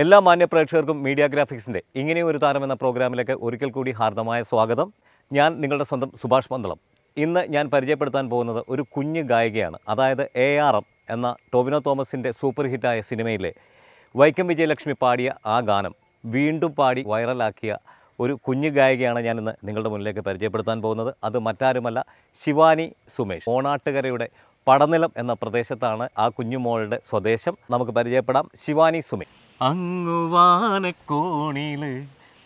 എല്ലാ മാന്യ പ്രേക്ഷകർക്കും മീഡിയ ഗ്രാഫിക്സിൻ്റെ ഇങ്ങനെ ഒരു താരം എന്ന പ്രോഗ്രാമിലേക്ക് ഒരിക്കൽ കൂടി ഹാർദമായ സ്വാഗതം. ഞാൻ നിങ്ങളുടെ സ്വന്തം സുഭാഷ് പന്തളം. ഇന്ന് ഞാൻ പരിചയപ്പെടുത്താൻ പോകുന്നത് ഒരു കുഞ്ഞു ഗായികയാണ്. അതായത് ARM എന്ന ടോവിനോ തോമസിൻ്റെ സൂപ്പർ ഹിറ്റായ സിനിമയിലെ വൈക്കം വിജയലക്ഷ്മി പാടിയ ആ ഗാനം വീണ്ടും പാടി വൈറലാക്കിയ ഒരു കുഞ്ഞു ഗായികയാണ് ഞാനിന്ന് നിങ്ങളുടെ മുന്നിലേക്ക് പരിചയപ്പെടുത്താൻ പോകുന്നത്. അത് മറ്റാരുമല്ല, ശിവാനി സുമേഷ്. ഓണാട്ടുകരയുടെ പടനിലം എന്ന പ്രദേശത്താണ് ആ കുഞ്ഞുമോളുടെ സ്വദേശം. നമുക്ക് പരിചയപ്പെടാം. ശിവാനി സുമേഷ്. അങ്ങുവാനക്കോണില്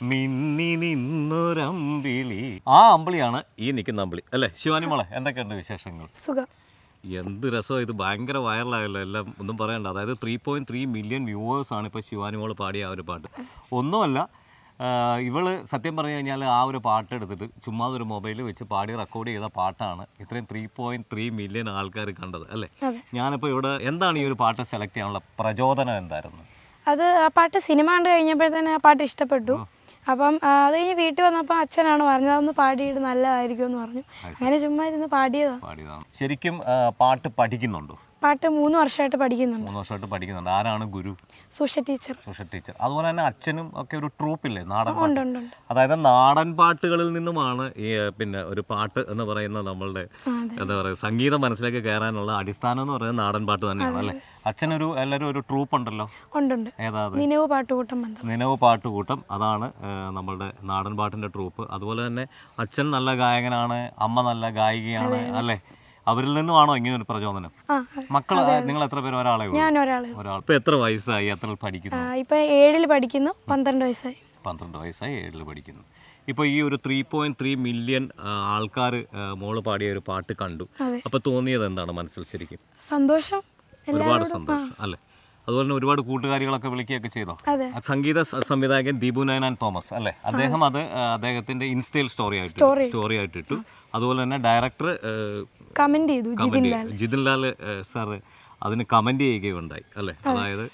മിന്നി നിന്നൊരമ്പിളി. ആ അമ്പിളിയാണ് ഈ നിൽക്കുന്ന അമ്പിളി അല്ലേ? ശിവാനി മോളെ, എന്തൊക്കെയുണ്ട് വിശേഷങ്ങൾ? സുഖം. എന്ത് രസം! ഇത് ഭയങ്കര വൈറലായല്ലോ, എല്ലാം ഒന്നും പറയണ്ട. അതായത് 3.3 മില്യൺ വ്യൂവേഴ്സാണ് ഇപ്പോൾ ശിവാനി മോൾ പാടിയ ആ ഒരു പാട്ട്. ഒന്നുമല്ല, ഇവള് സത്യം പറഞ്ഞു കഴിഞ്ഞാൽ ആ ഒരു പാട്ട് എടുത്തിട്ട് ചുമ്മാ ഒരു മൊബൈലിൽ വെച്ച് പാടി റെക്കോർഡ് ചെയ്ത പാട്ടാണ് ഇത്രയും 3.3 മില്യൺ ആൾക്കാർ കണ്ടത് അല്ലേ? ഞാനിപ്പോൾ ഇവിടെ എന്താണ് ഈ ഒരു പാട്ട് സെലക്ട് ചെയ്യാനുള്ള പ്രചോദനം എന്തായിരുന്നു? അത് ആ പാട്ട് സിനിമ കണ്ട് കഴിഞ്ഞപ്പോഴത്തേന് ആ പാട്ട് ഇഷ്ടപ്പെട്ടു. അപ്പം അത് കഴിഞ്ഞ് വീട്ടിൽ വന്നപ്പോൾ അച്ഛനാണ് പറഞ്ഞത് അതൊന്ന് പാടിയിട്ട് നല്ലതായിരിക്കും എന്ന് പറഞ്ഞു. അങ്ങനെ ചുമ്മാ ഇരുന്ന് പാടിയതാണ്. ശരിക്കും പാട്ട് പഠിക്കുന്നുണ്ടോ? പാട്ട് 3 വർഷമായിട്ട് പഠിക്കുന്നുണ്ട്. 3 വർഷമായിട്ട് പഠിക്കുന്നുണ്ട്. ആരാണ് ഗുരു? സുഷ ടീച്ചർ. അതുപോലെ തന്നെ അച്ഛനും ഒക്കെ ഒരു ട്രൂപ്പില്ലേ, നാടൻ പാട്ട്? ഉണ്ട്. അതായത് നാടൻ പാട്ടുകളിൽ നിന്നുമാണ് ഈ പിന്നെ ഒരു പാട്ട് എന്ന് പറയുന്ന നമ്മളുടെ എന്താ പറയുക സംഗീതം മനസ്സിലേക്ക് കയറാനുള്ള അടിസ്ഥാനം എന്ന് പറയുന്നത് നാടൻ പാട്ട് തന്നെയാണ് അല്ലേ? അച്ഛനൊരു എല്ലാവരും ഒരു ട്രൂപ്പ് ഉണ്ടല്ലോ. ഉണ്ട്. ഏതാത്? നിനവ് പാട്ടുകൂട്ടം. നിനവ് പാട്ടുകൂട്ടം, അതാണ് നമ്മളുടെ നാടൻ പാട്ടിന്റെ ട്രൂപ്പ്. അതുപോലെ തന്നെ അച്ഛൻ നല്ല ഗായകനാണ്, അമ്മ നല്ല ഗായികയാണ് അല്ലേ? അവരിൽ നിന്നുമാണോ ഇങ്ങനെ ഒരു പ്രചോദനം? മക്കൾ നിങ്ങൾ എത്ര പേര്? ഒരാളെ? ഞാൻ ഒരാൾ. ഇപ്പൊ എത്ര വയസ്സായി? എത്ര പഠിക്കുന്നു? ഇപ്പൊ 7 പഠിക്കുന്നു. 12 വയസ്സായി. 12 വയസ്സായി, 7 പഠിക്കുന്നു. ഇപ്പോൾ ഈ ഒരു 3.3 മില്യൺ ആൾക്കാർ മോള് പാടിയ ഒരു പാട്ട് കണ്ടു. അപ്പൊ തോന്നിയത് എന്താണ് മനസ്സിൽ? ശരിക്കും സന്തോഷം, ഒരുപാട് സന്തോഷം അല്ലേ? അതുപോലെ തന്നെ ഒരുപാട് കൂട്ടുകാരികളൊക്കെ വിളിക്കുകയൊക്കെ ചെയ്തോ? സംഗീത സംവിധായകൻ ദീപു നയനാൻ തോമസ് അല്ലേ? അദ്ദേഹം അത് അദ്ദേഹത്തിന്റെ ഇൻസ്റ്റയിൽ സ്റ്റോറി ആയിട്ട് ഇട്ടു. അതുപോലെ തന്നെ ഡയറക്ടർ കമന്റ് ചെയ്തു, ജിതിൻലാൽ സാർ അതിന് കമന്റ് ചെയ്യുകയുണ്ടായി അല്ലേ? അതായത്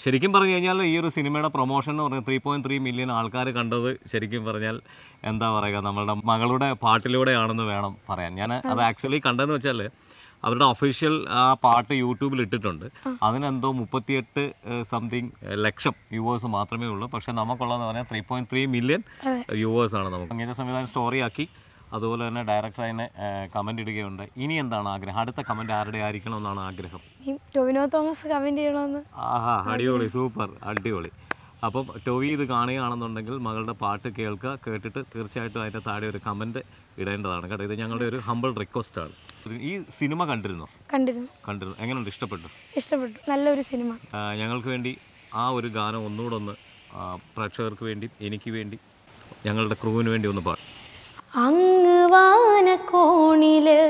ശരിക്കും പറഞ്ഞു കഴിഞ്ഞാൽ ഈ ഒരു സിനിമയുടെ പ്രൊമോഷൻ എന്ന് പറഞ്ഞാൽ 3.3 മില്യൺ ആൾക്കാർ കണ്ടത് ശരിക്കും പറഞ്ഞാൽ എന്താ പറയുക, നമ്മളുടെ മകളുടെ പാട്ടിലൂടെയാണെന്ന് വേണം പറയാൻ. ഞാൻ അത് ആക്ച്വലി കണ്ടതെന്ന് വെച്ചാൽ അവരുടെ ഒഫീഷ്യൽ ആ പാട്ട് യൂട്യൂബിൽ ഇട്ടിട്ടുണ്ട്. അതിനെന്തോ 38 സംതിങ് ലക്ഷം വ്യൂവേഴ്സ് മാത്രമേ ഉള്ളൂ. പക്ഷേ നമുക്കുള്ളതെന്ന് പറഞ്ഞാൽ 3.3 മില്യൺ വ്യൂവേഴ്സാണ്. നമുക്ക് സംഗീത സംവിധാനം സ്റ്റോറിയാക്കി, അതുപോലെ തന്നെ ഡയറക്ടർ അതിനെ കമൻ്റ് ഇടുകയുണ്ട്. ഇനി എന്താണ് ആഗ്രഹം? അടുത്ത കമൻറ്റ് ആരുടെ ആയിരിക്കണമെന്നാണ് ആഗ്രഹം? ടോവിനോ തോമസ് കമൻറ്റ് ചെയ്യണമെന്ന്. ആഹാ, അടിപൊളി, സൂപ്പർ, അടിപൊളി. അപ്പം ടോവി ഇത് കാണുകയാണെന്നുണ്ടെങ്കിൽ മകളുടെ പാട്ട് കേൾക്കുക, കേട്ടിട്ട് തീർച്ചയായിട്ടും അതിൻ്റെ താഴെ ഒരു കമൻറ്റ് ഇടേണ്ടതാണ് കേട്ടോ. ഇത് ഞങ്ങളുടെ ഒരു ഹമ്പിൾ റിക്വസ്റ്റാണ്. ഈ സിനിമ കണ്ടിരുന്നു? എങ്ങനെയുണ്ട്? ഇഷ്ടപ്പെട്ടു? നല്ലൊരു സിനിമ. ഞങ്ങൾക്ക് വേണ്ടി ആ ഒരു ഗാനം ഒന്നുകൂടെ ഒന്ന് പ്രേക്ഷകർക്ക് വേണ്ടി, എനിക്ക് വേണ്ടി, ഞങ്ങളുടെ ക്രൂവിന് വേണ്ടി ഒന്ന് പാടും. അങ്ങ് വാനക്കോണില്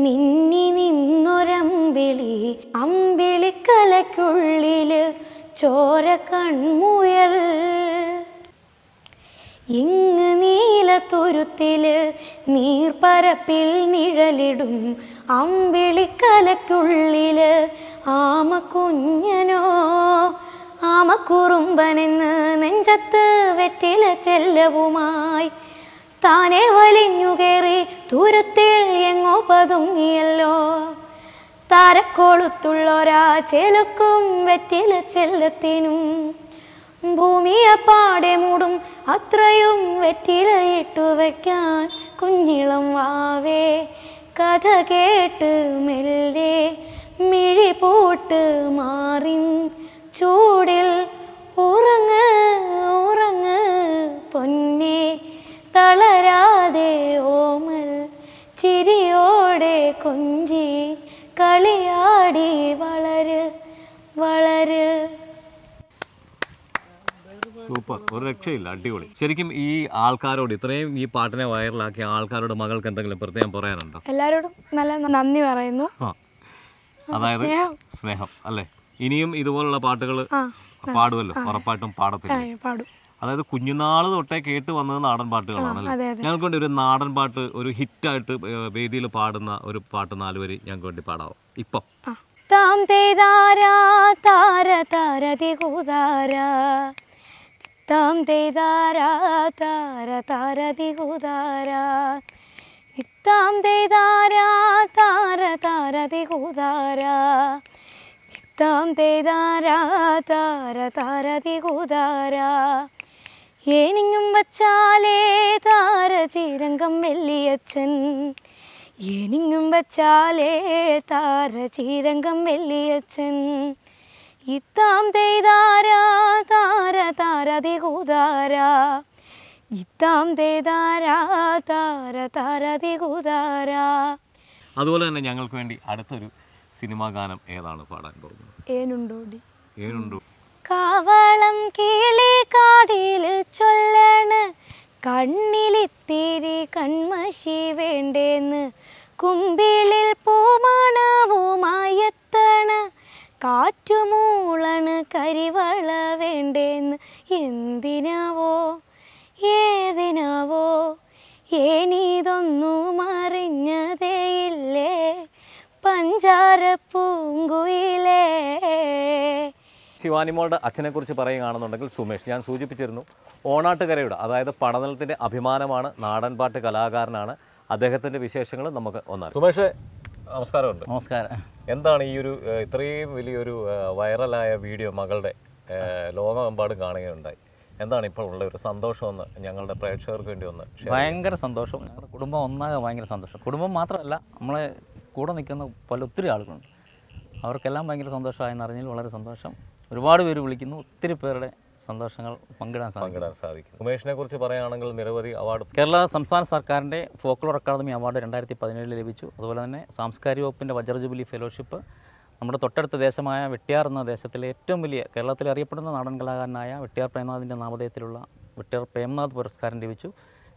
മിന്നി നിന്നൊരമ്പിളി, അമ്പിളിക്കലയ്ക്കുള്ളില് ചോര കൺമുയൽ, ഇങ്ങ് നീലത്തുരുത്തില് നീർപ്പരപ്പിൽ നിഴലിടും, അമ്പിളിക്കലയ്ക്കുള്ളില് ആമക്കുഞ്ഞനോ ആമക്കുറുമ്പനെന്ന് നെഞ്ചത്ത് വെറ്റില ചെല്ലവുമായി താനെ വലിഞ്ഞുകേറി തുരുത്തിൽ എങ്ങോ പതുങ്ങിയല്ലോ, താരക്കോളുത്തുള്ളൊരാ ചെലുക്കും വെറ്റില ചെല്ലത്തിനും ഭൂമിയെ പാടെ മൂടും അത്രയും വെറ്റിലയിട്ടു വയ്ക്കാൻ കുഞ്ഞിളം വാവേ കഥ കേട്ട് മെല്ലെ മിഴി പൂട്ട് മാറിൻ ചൂടിൽ ഉറങ്ങ് ഉറങ്ങ് പൊന്നേ തളരാതെ ഓമൽ ചിരിയോടെ കൊഞ്ചി കളിയാടി വളര് വളര്. സൂപ്പർ, ഒരു രക്ഷയില്ല, അടിപൊളി. ശരിക്കും ഈ ആൾക്കാരോട്, ഇത്രയും ഈ പാട്ടിനെ വൈറലാക്കിയ ആൾക്കാരോട് മകൾക്ക് എന്തെങ്കിലും പ്രത്യേകം പറയാനുണ്ടോ? എല്ലാവരോടും നല്ല നന്ദി പറയുന്നു. അതായത് സ്നേഹം അല്ലേ? ഇനിയും ഇതുപോലുള്ള പാട്ടുകൾ പാടുമല്ലോ? ഉറപ്പായിട്ടും പാടത്തില്ല? അതായത് കുഞ്ഞുനാൾ തൊട്ടേ കേട്ട് വന്നത് നാടൻ പാട്ടുകളാണല്ലേ? ഞങ്ങൾക്ക് വേണ്ടി ഒരു നാടൻ പാട്ട്, ഒരു ഹിറ്റായിട്ട് വേദിയിൽ പാടുന്ന ഒരു പാട്ട് 4 വരി ഞങ്ങൾക്ക് വേണ്ടി പാടാവോ ഇപ്പം? താം തേതാരാ താര താരതി ഹുദാരാ, താം തേതാരാ താര താരതി ഹുദാരാ, താം തേതാരാ താര താരതി ഹുദാരാ, ഇത്താം തേതാരാ താര താരതി കൂതാരാ ഏനിങ്ങും വച്ചാലേ താര ചീരങ്കം വെള്ളിയച്ഛൻ ഏനിങ്ങും വച്ചാലേ താര ചീരങ്കം വെള്ളിയച്ഛൻ ഇത്താം തേതാരാ താര താരതി കൂതാരാ ഇത്താം തേതാരാ താര താരതി കൂതാരാ. അതുപോലെ തന്നെ ഞങ്ങൾക്ക് വേണ്ടി അടുത്തൊരു സിനിമാ ഗാനം ഏതാണ് പാടാൻ പോകുന്നത്? ഏനുണ്ടോടി ഏനുണ്ടോ കാവളം കിളി കാതിൽ ചൊല്ലണ് കണ്ണിലിത്തിരി കൺമഷി വേണ്ടേന്ന് കുമ്പിളിൽ പൂമണവുമായെത്തണ കാറ്റുമൂളണ് കരിവള വേണ്ടേന്ന് എന്തിനാവോ ഏതിനാവോ ഏനീതൊന്നും അറിഞ്ഞതേയില്ലേ പഞ്ചാര പൂങ്കുയിലേ. ശിവാനിമോളുടെ അച്ഛനെക്കുറിച്ച് പറയുകയാണെന്നുണ്ടെങ്കിൽ സുമേഷ്, ഞാൻ സൂചിപ്പിച്ചിരുന്നു, ഓണാട്ടുകരയുടെ അതായത് പടനിലത്തിൻ്റെ അഭിമാനമാണ്, നാടൻപാട്ട് കലാകാരനാണ്. അദ്ദേഹത്തിൻ്റെ വിശേഷങ്ങൾ നമുക്ക് ഒന്നാണ്. സുമേഷ്, നമസ്കാരമുണ്ട്. നമസ്കാരം. എന്താണ് ഈ ഒരു ഇത്രയും വലിയൊരു വൈറലായ വീഡിയോ മകളുടെ ലോകമെമ്പാടും കാണുകയുണ്ടായി? എന്താണ് ഇപ്പോൾ ഉള്ള ഒരു സന്തോഷമെന്ന് ഞങ്ങളുടെ പ്രേക്ഷകർക്ക് വേണ്ടി ഒന്ന്? ഭയങ്കര സന്തോഷം. ഞങ്ങളുടെ കുടുംബം ഒന്നാകെ ഭയങ്കര സന്തോഷം. കുടുംബം മാത്രമല്ല, നമ്മളെ കൂടെ നിൽക്കുന്ന ഒത്തിരി ആളുകളുണ്ട്. അവർക്കെല്ലാം ഭയങ്കര സന്തോഷമായെന്ന് അറിഞ്ഞാൽ വളരെ സന്തോഷം. ഒരുപാട് പേര് വിളിക്കുന്നു, ഒത്തിരി പേരുടെ സന്തോഷങ്ങൾ പങ്കിടാൻ സാധിക്കും. സുമേഷിനെ കുറിച്ച് പറയുകയാണെങ്കിൽ നിരവധി അവാർഡ് കേരള സംസ്ഥാന സർക്കാരിൻ്റെ ഫോക്ലോർ അക്കാദമി അവാർഡ് 2017 ലഭിച്ചു. അതുപോലെ തന്നെ സാംസ്കാരിക വകുപ്പിൻ്റെ വജ്ര ജൂബിലി ഫെലോഷിപ്പ്, നമ്മുടെ തൊട്ടടുത്ത ദേശമായ വെട്ടിയാർ എന്ന ദേശത്തിലെ ഏറ്റവും വലിയ കേരളത്തിൽ അറിയപ്പെടുന്ന നാടൻ കലാകാരനായ വെട്ടിയാർ പ്രേംനാഥിൻ്റെ നാമധേയത്തിലുള്ള വെട്ടിയാർ പ്രേംനാഥ് പുരസ്കാരം ലഭിച്ചു.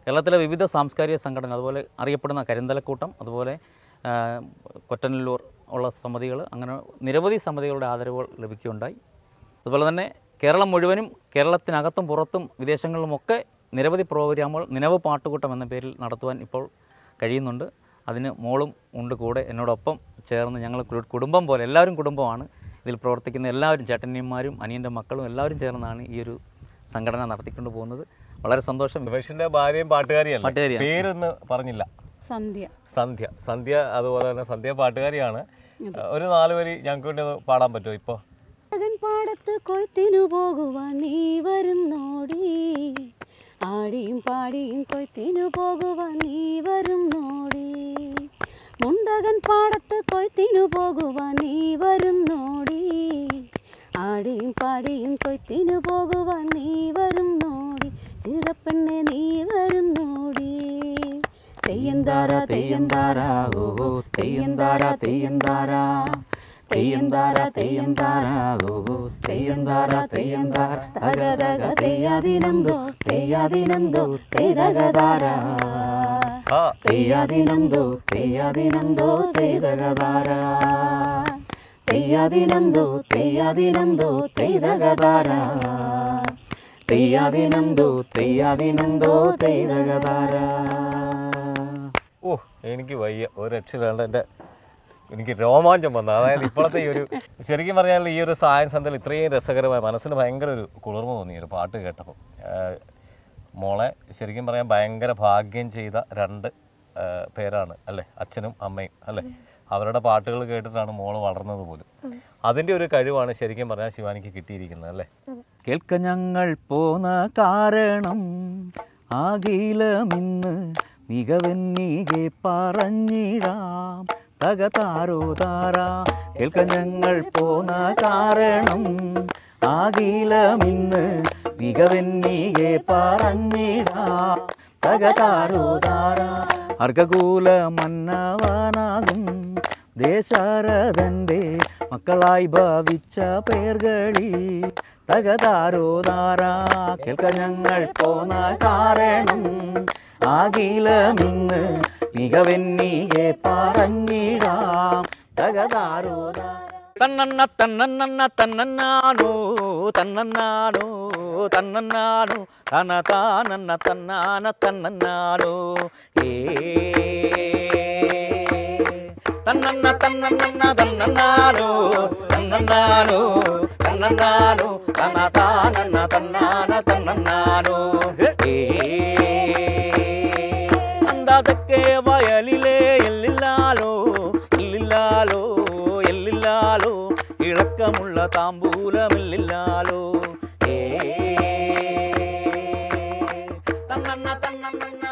കേരളത്തിലെ വിവിധ സാംസ്കാരിക സംഘടന, അതുപോലെ അറിയപ്പെടുന്ന കരിന്തലക്കൂട്ടം, അതുപോലെ കൊറ്റനല്ലൂർ ഉള്ള സമിതികൾ, അങ്ങനെ നിരവധി സമിതികളുടെ ആദരവുകൾ ലഭിക്കുകയുണ്ടായി. അതുപോലെ തന്നെ കേരളം മുഴുവനും, കേരളത്തിനകത്തും പുറത്തും വിദേശങ്ങളിലുമൊക്കെ നിരവധി പ്രോഗ്രാമുകൾ നിലവ് പാട്ടുകൂട്ടം എന്ന പേരിൽ നടത്തുവാൻ ഇപ്പോൾ കഴിയുന്നുണ്ട്. അതിന് മോളും ഉണ്ട് കൂടെ എന്നോടൊപ്പം ചേർന്ന്. ഞങ്ങൾ കുടുംബം പോലെ, എല്ലാവരും കുടുംബമാണ്. ഇതിൽ പ്രവർത്തിക്കുന്ന എല്ലാവരും, ചേട്ടന്യന്മാരും അനിയൻ്റെ മക്കളും എല്ലാവരും ചേർന്നാണ് ഈ ഒരു സംഘടന നടത്തിക്കൊണ്ട് പോകുന്നത്. വളരെ സന്തോഷം. സുമേഷിൻ്റെ ഭാര്യയും പാട്ടുകാരിയാണ്. പേരൊന്ന് പറഞ്ഞില്ല. സന്ധ്യ. സന്ധ്യ. സന്ധ്യ അതുപോലെ തന്നെ സന്ധ്യ പാട്ടുകാരിയാണ്. ഒരു 4 വരി ഞങ്ങൾക്ക് വേണ്ടി ഒന്ന് പാടാൻ പറ്റുമോ? ഇപ്പോൾ പാടത്ത് കൊയ്ത്തിനു പോകുവാൻ നീ വരുന്നോടി, ആടിയും പാടിയും കൊയ്ത്തിനു പോകുവാൻ നീ വരുന്നോടി. മുണ്ടകൻ പാടത്ത് കൊയ്ത്തിനു പോകുവാൻ നീ വരുന്നോടി, ആടിയും പാടിയും കൊയ്ത്തിനു പോകുവാൻ നീ വരുന്നോടി. ചിറപ്പെണ്ണെ നീ വരുന്നോടി. തെയ്യന്താര തെയ്യന്താര ഓ തെയ്യന്താര തെയ്യന്താര തെയ്യന്താര തെയ്യന്താര ഓ തെയ്യന്താര തെയ്യന്താര തകതക തെയ്യാദിനന്ദോ തെയ്യാദിനന്ദോ തെയ്തകതാര തെയ്യാദിനന്ദോ തെയ്യാദിനന്ദോ തെയ്തകതാര തെയ്യാദിനന്ദോ തെയ്യാദിനന്ദോ തെയ്തകതാര തെയ്യാദിനന്ദോ തെയ്യാദിനന്ദോ തെയ്തകതാര. ഓ, എനിക്ക് വയ്യ, ഒരു രക്ഷയില്ലാണ്ട് എനിക്ക് രോമാഞ്ചം വന്നു. അതായത് ഇപ്പോഴത്തെ ഈ ഒരു, ശരിക്കും പറഞ്ഞാൽ ഈ ഒരു സായം സന്ധ്യയിൽ ഇത്രയും രസകരമായ, മനസ്സിന് ഭയങ്കര ഒരു കുളിർമ തോന്നി ഒരു പാട്ട് കേട്ടപ്പോൾ. മോളെ ശരിക്കും പറയാൻ ഭയങ്കര ഭാഗ്യം ചെയ്ത 2 പേരാണ് അല്ലേ, അച്ഛനും അമ്മയും അല്ലേ. അവരുടെ പാട്ടുകൾ കേട്ടിട്ടാണ് മോള് വളർന്നത് പോലും. അതിൻ്റെ ഒരു കഴിവാണ് ശരിക്കും പറഞ്ഞാൽ ശിവാനിക്ക് കിട്ടിയിരിക്കുന്നത് അല്ലേ. കേൾക്ക ഞങ്ങൾ പോന്ന കാരണം ആകീലമിന്ന് മികവെന്നീകെ പറഞ്ഞിടാം തകതാരോ താര. കേൾക്ക ഞങ്ങൾ പോന്ന കാരണം ആകീലമിന്ന് മികവെന്നീകെ പറഞ്ഞിടാം തകതാരോ താര. അർഘകൂല മന്നവനാകും ദേശാരഥൻ്റെ മക്കളായി ഭാവിച്ച പേർകളിൽ തകതാരോ താര. കേൾക്ക ഞങ്ങൾ പോന്ന കാരണം ആകീലമിന്ന് മികവെന്നീകെ പറഞ്ഞിടാം തകതാരോ താര. തന്നന്ന തന്നന്ന തന്നന്നാനോ തന്നന്നാനോ തന്നന്നാനോ തന താനന്ന തന്നാന തന്നന്നാനോ ഏ തന്നന്ന തന്നന്ന തന്നന്നാനോ തന്നന്നാനോ തന്നന്നാനോ തന താനന്ന തന്നാന തന്നന്നാനോ ഏ അന്തതൊക്കെ വയലിലെ എല്ലില്ലാലോ എല്ലില്ലാലോ എല്ലില്ലാലോ ഇളക്കമുള്ള താമ്പൂലമില്ലാലോ തന്നന്ന തന്നന്ന